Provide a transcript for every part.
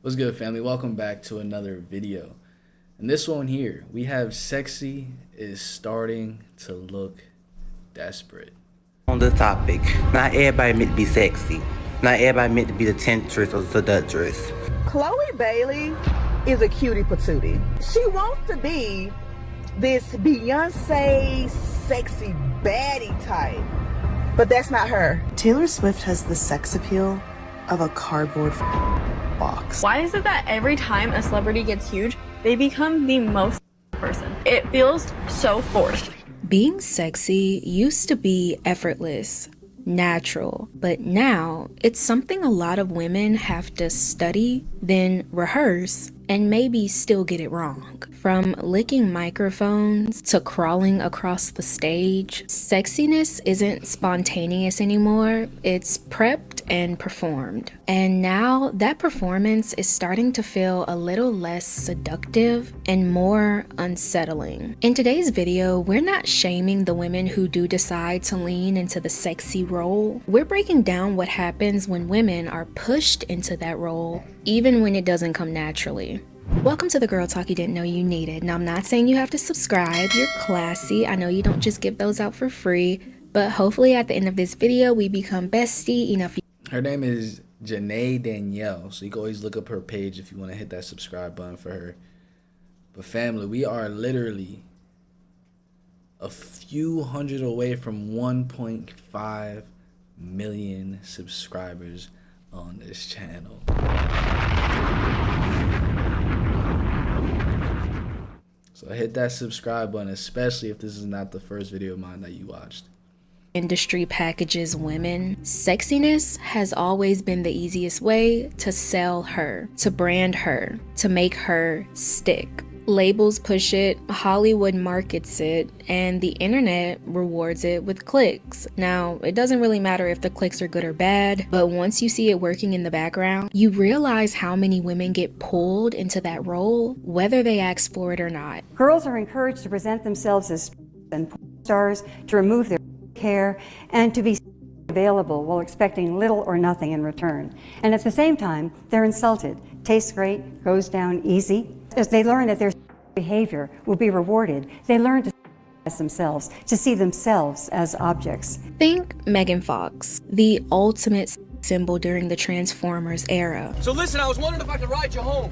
What's good, family? Welcome back to another video. In this one here, we have sexy is starting to look desperate. On the topic, not everybody meant to be sexy. Not everybody meant to be the temptress or seductress. Chloe Bailey is a cutie patootie. She wants to be this Beyonce sexy baddie type, but that's not her. Taylor Swift has the sex appeal of a cardboard box. Why is it that every time a celebrity gets huge, they become the most person? It feels so forced. Being sexy used to be effortless, natural, but now it's something a lot of women have to study, then rehearse, and maybe still get it wrong. From licking microphones to crawling across the stage, sexiness isn't spontaneous anymore, it's prepped and performed. And now that performance is starting to feel a little less seductive and more unsettling. In today's video, we're not shaming the women who do decide to lean into the sexy role. We're breaking down what happens when women are pushed into that role, even when it doesn't come naturally. Welcome to the Girl Talk you didn't know you needed. Now, I'm not saying you have to subscribe, you're classy. I know you don't just give those out for free, but hopefully at the end of this video, we become bestie enough. Her name is Janae Danielle, so you can always look up her page if you want to hit that subscribe button for her. But family, we are literally a few hundred away from 1.5 million subscribers on this channel. So hit that subscribe button, especially if this is not the first video of mine that you watched. Industry packages women, sexiness has always been the easiest way to sell her, to brand her, to make her stick. Labels push it, Hollywood markets it, and the internet rewards it with clicks. Now, it doesn't really matter if the clicks are good or bad, but once you see it working in the background, you realize how many women get pulled into that role, whether they ask for it or not. Girls are encouraged to present themselves as and stars, to remove their hair, and to be available while expecting little or nothing in return. And at the same time, they're insulted. Tastes great, goes down easy. As they learn that their behavior will be rewarded, they learn to as themselves, to see themselves as objects. Think Megan Fox, the ultimate symbol during the Transformers era. So listen, I was wondering if I could ride you home.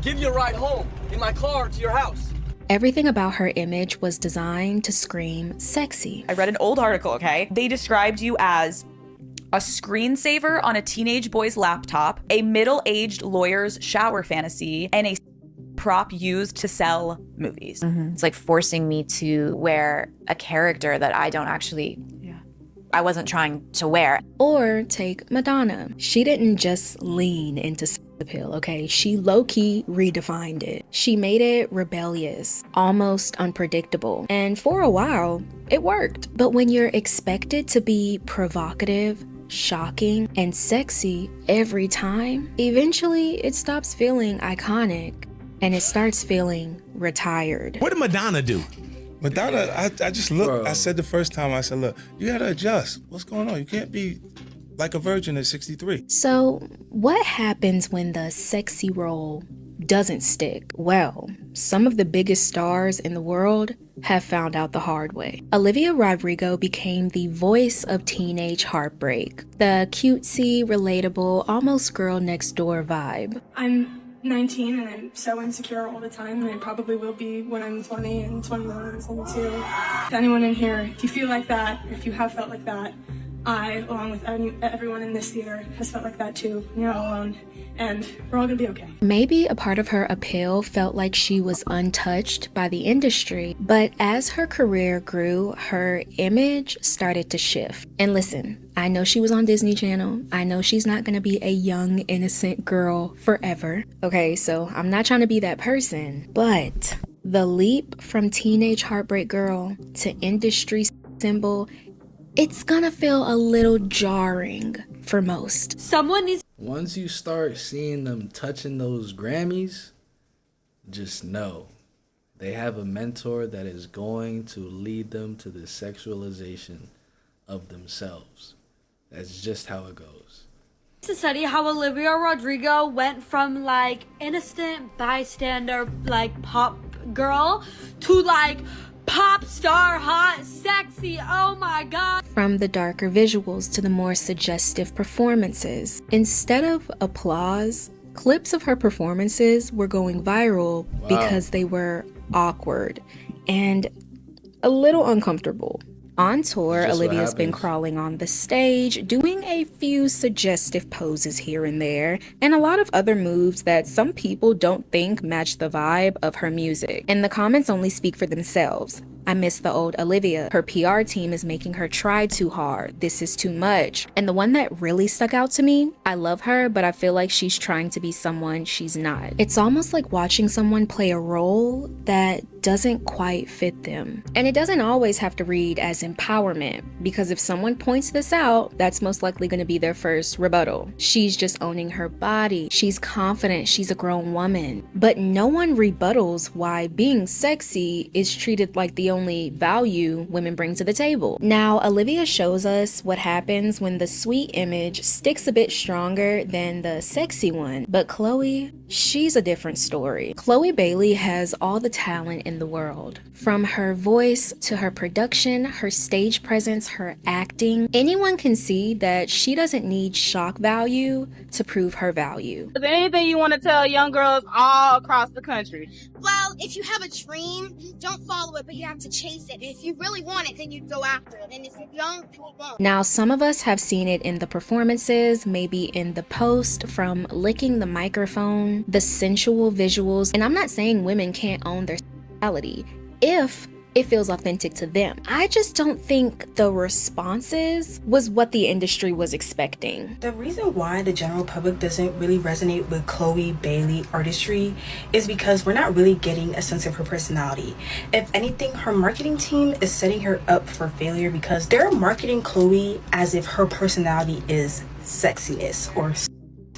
Give you a ride home in my car to your house. Everything about her image was designed to scream sexy. I read an old article, okay? They described you as a screensaver on a teenage boy's laptop, a middle-aged lawyer's shower fantasy, and a prop used to sell movies. It's like forcing me to wear a character that I don't actually, I wasn't trying to wear. Or take Madonna. She didn't just lean into sex appeal, okay? She low-key redefined it. She made it rebellious, almost unpredictable. And for a while, it worked. But when you're expected to be provocative, shocking, and sexy every time, eventually it stops feeling iconic and it starts feeling retired. What did Madonna do? Madonna, I just looked. Bro. I said the first time, I said, look, you gotta adjust. What's going on? You can't be like a virgin at 63. So what happens when the sexy role doesn't stick? Well, some of the biggest stars in the world have found out the hard way. Olivia Rodrigo became the voice of teenage heartbreak, the cutesy, relatable, almost girl next door vibe. I'm 19 and I'm so insecure all the time, and I probably will be when I'm 20 and 21 and 22. If anyone in here, if you feel like that, if you have felt like that, I, along with everyone in this theater, has felt like that too. You're not alone, and we're all gonna be okay. Maybe a part of her appeal felt like she was untouched by the industry, but as her career grew, her image started to shift. And listen, I know she was on Disney Channel. I know she's not gonna be a young, innocent girl forever. Okay, so I'm not trying to be that person, but the leap from teenage heartbreak girl to industry symbol, it's gonna feel a little jarring for most. Once you start seeing them touching those Grammys, just know they have a mentor that is going to lead them to the sexualization of themselves. That's just how it goes. to study how Olivia Rodrigo went from like innocent bystander, like pop girl, to like pop star, hot, sexy, oh my god. From the darker visuals to the more suggestive performances. Instead of applause, clips of her performances were going viral because they were awkward and a little uncomfortable. On tour, Olivia's been crawling on the stage, doing a few suggestive poses here and there, and a lot of other moves that some people don't think match the vibe of her music. And the comments only speak for themselves. I miss the old Olivia. Her PR team is making her try too hard. This is too much. And the one that really stuck out to me, I love her, but I feel like she's trying to be someone she's not. It's almost like watching someone play a role that doesn't quite fit them. And it doesn't always have to read as empowerment, because if someone points this out, that's most likely going to be their first rebuttal. She's just owning her body. She's confident. She's a grown woman. But no one rebuttals why being sexy is treated like the only value women bring to the table. Now, Olivia shows us what happens when the sweet image sticks a bit stronger than the sexy one. But Chloe, she's a different story. Chloe Bailey has all the talent in the world. From her voice to her production, her stage presence, her acting, anyone can see that she doesn't need shock value to prove her value. Is there anything you want to tell young girls all across the country? Well, if you have a dream, don't follow it, but you have to chase it. If you really want it, then you go after it. And if you don't, you won't. Now, some of us have seen it in the performances, maybe in the post, from licking the microphone, the sensual visuals. And I'm not saying women can't own their sexuality if it feels authentic to them. I just don't think the responses was what the industry was expecting. The reason why the general public doesn't really resonate with Chloe Bailey artistry is because we're not really getting a sense of her personality. If anything, her marketing team is setting her up for failure because they're marketing Chloe as if her personality is sexiness or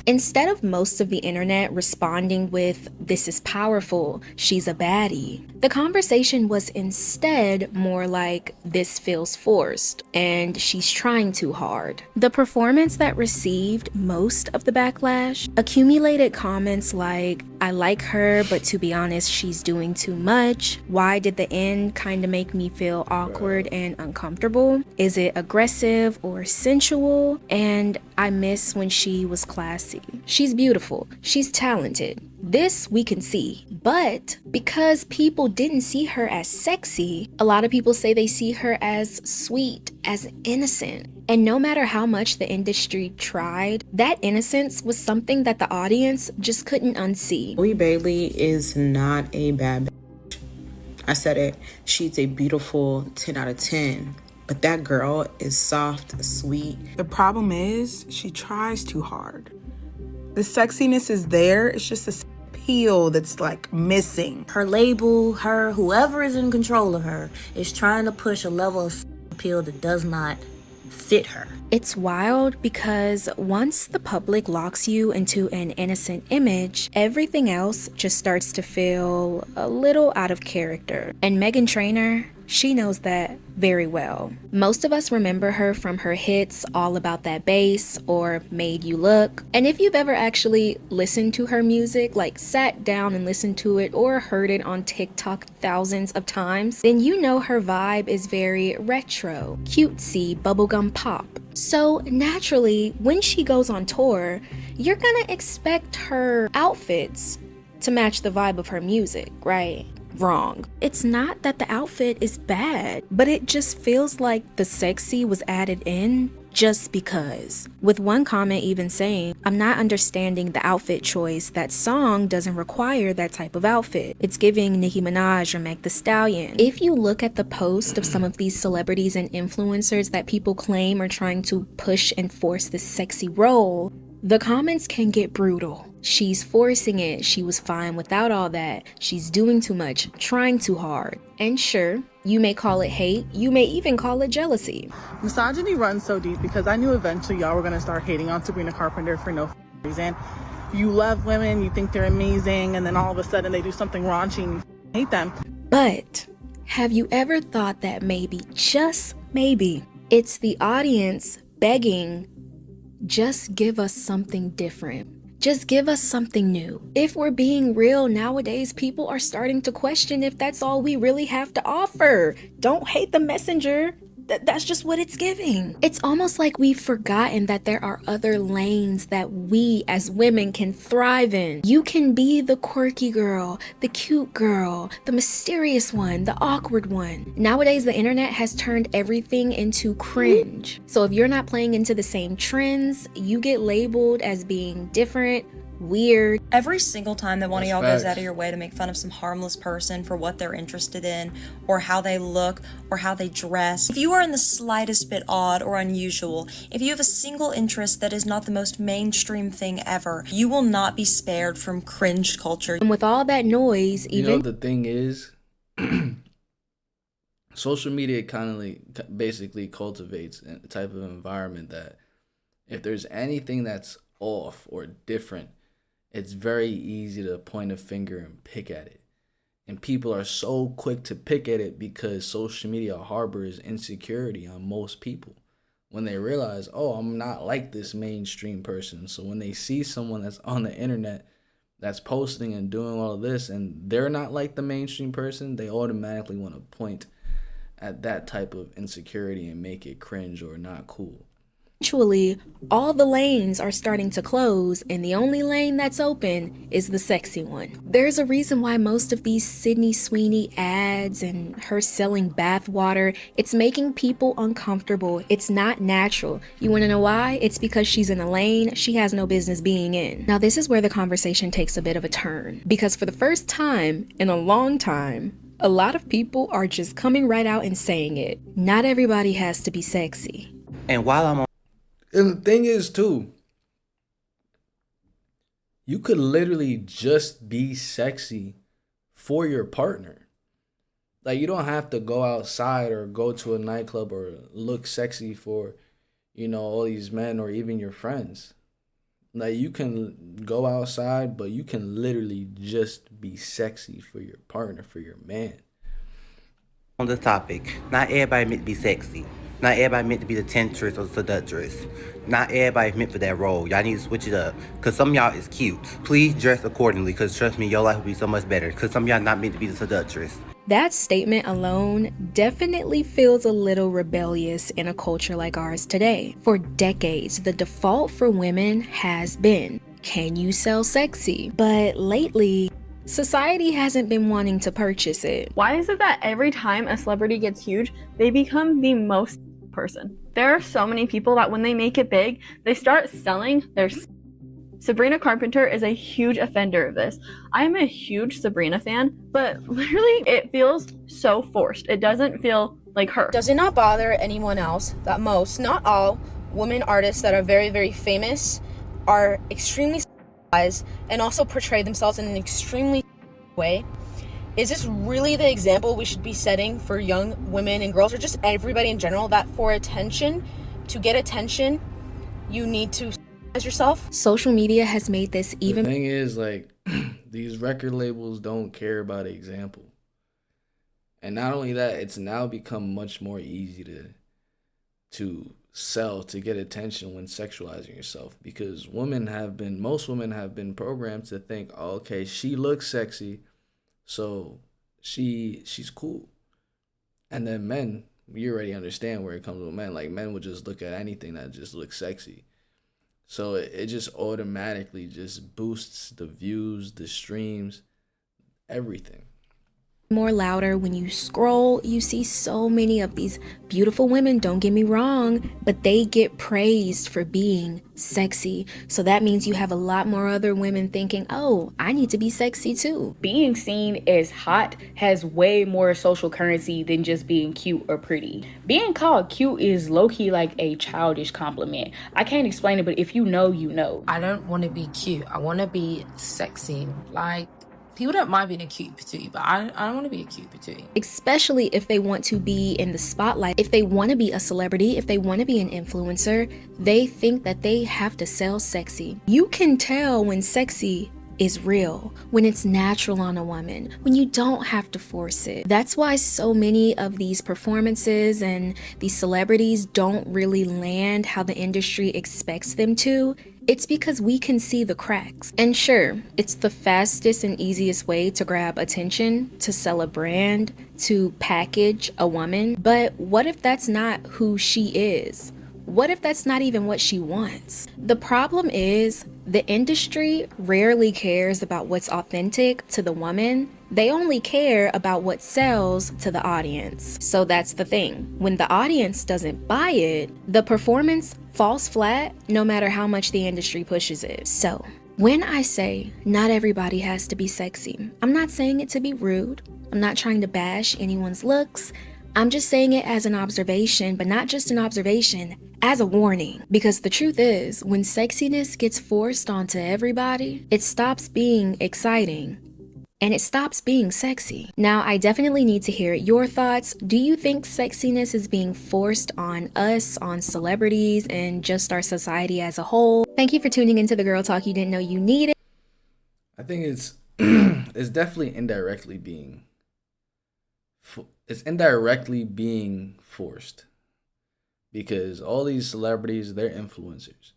instead of most of the internet responding with, "This is powerful, she's a baddie," the conversation was instead more like, "This feels forced, and she's trying too hard." The performance that received most of the backlash accumulated comments like, "I like her, but to be honest, she's doing too much. Why did the end kind of make me feel awkward and uncomfortable? Is it aggressive or sensual? And I miss when she was classy. She's beautiful. She's talented. This we can see." But because people didn't see her as sexy, a lot of people say they see her as sweet, as innocent. And no matter how much the industry tried, that innocence was something that the audience just couldn't unsee. Chloe Bailey is not a bad bitch. I said it. She's a beautiful 10 out of 10. But that girl is soft, sweet. The problem is she tries too hard. The sexiness is there. It's just a appeal that's like missing. Her label, whoever is in control of her, is trying to push a level of appeal that does not fit her. It's wild because once the public locks you into an innocent image, everything else just starts to feel a little out of character. And Meghan Trainor, she knows that very well. Most of us remember her from her hits All About That Bass or Made You Look. And if you've ever actually listened to her music, like sat down and listened to it or heard it on TikTok thousands of times, then you know her vibe is very retro, cutesy, bubblegum pop. So naturally, when she goes on tour, you're gonna expect her outfits to match the vibe of her music, right? Wrong. It's not that the outfit is bad, but it just feels like the sexy was added in just because. With one comment even saying, "I'm not understanding the outfit choice. That song doesn't require that type of outfit. It's giving Nicki Minaj or Meg Thee Stallion." If you look at the post of some of these celebrities and influencers that people claim are trying to push and force this sexy role, the comments can get brutal. She's forcing it. She was fine without all that. She's doing too much, trying too hard. And sure, you may call it hate. You may even call it jealousy. Misogyny runs so deep because I knew eventually y'all were going to start hating on Sabrina Carpenter for no reason. You love women, you think they're amazing, and then all of a sudden they do something raunchy and you hate them. But have you ever thought that maybe, just maybe, it's the audience begging Just give us something different. Just give us something new. If we're being real, nowadays people are starting to question if that's all we really have to offer. Don't hate the messenger. That's just what it's giving. It's almost like we've forgotten that there are other lanes that we as women can thrive in. You can be the quirky girl, the cute girl, the mysterious one, the awkward one. Nowadays, the internet has turned everything into cringe. So if you're not playing into the same trends, you get labeled as being different, weird. Every single time that one of y'all facts. goes out of your way to make fun of some harmless person for what they're interested in, or how they look, or how they dress, if you are in the slightest bit odd or unusual, if you have a single interest that is not the most mainstream thing ever, you will not be spared from cringe culture. And with all that noise, You know, the thing is, social media basically cultivates a type of environment that if there's anything that's off or different, it's very easy to point a finger and pick at it. And people are so quick to pick at it because social media harbors insecurity on most people. When they realize, oh, I'm not like this mainstream person. So when they see someone that's on the internet that's posting and doing all of this and they're not like the mainstream person, they automatically want to point at that type of insecurity and make it cringe or not cool. Eventually, all the lanes are starting to close, and the only lane that's open is the sexy one. There's a reason why most of these Sydney Sweeney ads and her selling bath water, it's making people uncomfortable. It's not natural. You want to know why? It's because she's in a lane she has no business being in. Now, this is where the conversation takes a bit of a turn, because for the first time in a long time, a lot of people are just coming right out and saying it. Not everybody has to be sexy. And while I'm on And the thing is, too, you could literally just be sexy for your partner. Like, you don't have to go outside or go to a nightclub or look sexy for, all these men or even your friends. Like, you can go outside, but you can literally just be sexy for your partner, for your man. on the topic, not everybody meant to be sexy. Not everybody meant to be the temptress or seductress. Not everybody's meant for that role. Y'all need to switch it up. Because some of y'all is cute. Please dress accordingly, because trust me, your life will be so much better. Because some of y'all not meant to be the seductress. That statement alone definitely feels a little rebellious in a culture like ours today. For decades, the default for women has been, can you sell sexy? But lately, society hasn't been wanting to purchase it. Why is it that every time a celebrity gets huge, they become the most person? There are so many people that when they make it big, they start selling their Sabrina Carpenter is a huge offender of this. I am a huge Sabrina fan, but literally it feels so forced. It doesn't feel like her. Does it not bother anyone else that most, not all, women artists that are very, very famous are extremely sexualized and also portray themselves in an extremely way? Is this really the example we should be setting for young women and girls, or just everybody in general, that for attention, to get attention, you need to as yourself? Social media has made this even. The thing is, like, these record labels don't care about example. And not only that, it's now become much more easy to sell, to get attention when sexualizing yourself, because most women have been programmed to think, oh, okay, she looks sexy, so she's cool. And then men, you already understand where it comes with men. Like, men would just look at anything that just looks sexy. So it just automatically just boosts the views, the streams, everything. More louder. When you scroll, you see so many of these beautiful women, don't get me wrong, but they get praised for being sexy. So that means you have a lot more other women thinking, oh, I need to be sexy too. Being seen as hot has way more social currency than just being cute or pretty. Being called cute is low-key like a childish compliment. I can't explain it, but if you know, you know. I don't want to be cute. I want to be sexy. Like, people don't mind being a cute patootie, but I don't want to be a cute patootie. Especially if they want to be in the spotlight, if they want to be a celebrity, if they want to be an influencer, they think that they have to sell sexy. You can tell when sexy is real, when it's natural on a woman, when you don't have to force it. That's why so many of these performances and these celebrities don't really land how the industry expects them to. It's because we can see the cracks. And sure, it's the fastest and easiest way to grab attention, to sell a brand, to package a woman. But what if that's not who she is? What if that's not even what she wants? The problem is, the industry rarely cares about what's authentic to the woman. They only care about what sells to the audience. So that's the thing. When the audience doesn't buy it, the performance falls flat no matter how much the industry pushes it. So, when I say not everybody has to be sexy, I'm not saying it to be rude. I'm not trying to bash anyone's looks. I'm just saying it as an observation, but not just an observation, as a warning. Because the truth is, when sexiness gets forced onto everybody, it stops being exciting and it stops being sexy. Now, I definitely need to hear your thoughts. Do you think sexiness is being forced on us, on celebrities, and just our society as a whole? Thank you for tuning into the Girl Talk You Didn't Know You Needed. I think it's it's definitely indirectly being forced, because all these celebrities, they're influencers,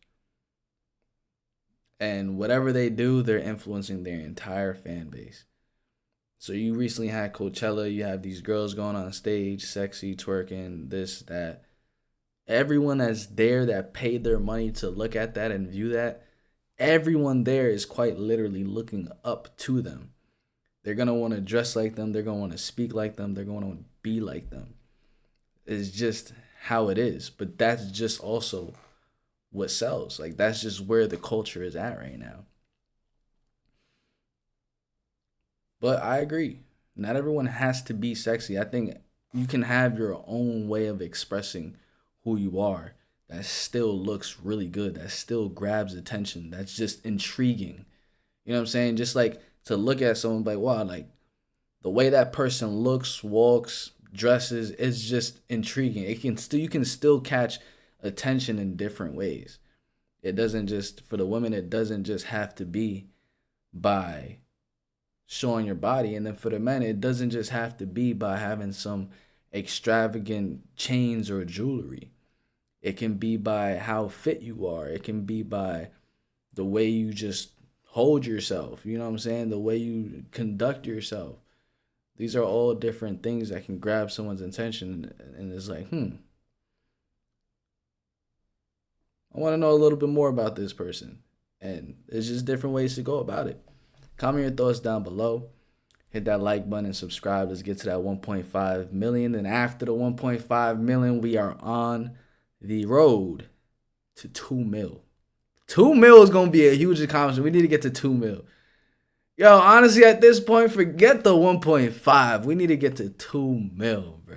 and whatever they do, they're influencing their entire fan base. So you recently had Coachella, you have these girls going on stage, sexy, twerking, this, that. Everyone that's there that paid their money to look at that and view that, everyone there is quite literally looking up to them. They're going to want to dress like them. They're going to want to speak like them. They're going to want to be like them. It's just how it is. But that's just also what sells. Like, that's just where the culture is at right now. But I agree. Not everyone has to be sexy. I think you can have your own way of expressing who you are that still looks really good, that still grabs attention, that's just intriguing. You know what I'm saying? Just like to look at someone like, wow, like the way that person looks, walks, dresses is just intriguing. You can still catch attention in different ways. It doesn't just, for the women, it doesn't just have to be by showing your body. And then for the men, it doesn't just have to be by having some extravagant chains or jewelry. It can be by how fit you are. It can be by the way you just hold yourself. You know what I'm saying? The way you conduct yourself. These are all different things that can grab someone's attention. And it's like, I want to know a little bit more about this person. And there's just different ways to go about it. Comment your thoughts down below. Hit that like button and subscribe. Let's get to that 1.5 million. And after the 1.5 million, we are on the road to 2 mil. 2 mil is going to be a huge accomplishment. We need to get to 2 mil. Yo, honestly, at this point, forget the 1.5. We need to get to 2 mil, bro.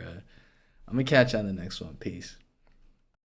I'm going to catch you on the next one. Peace.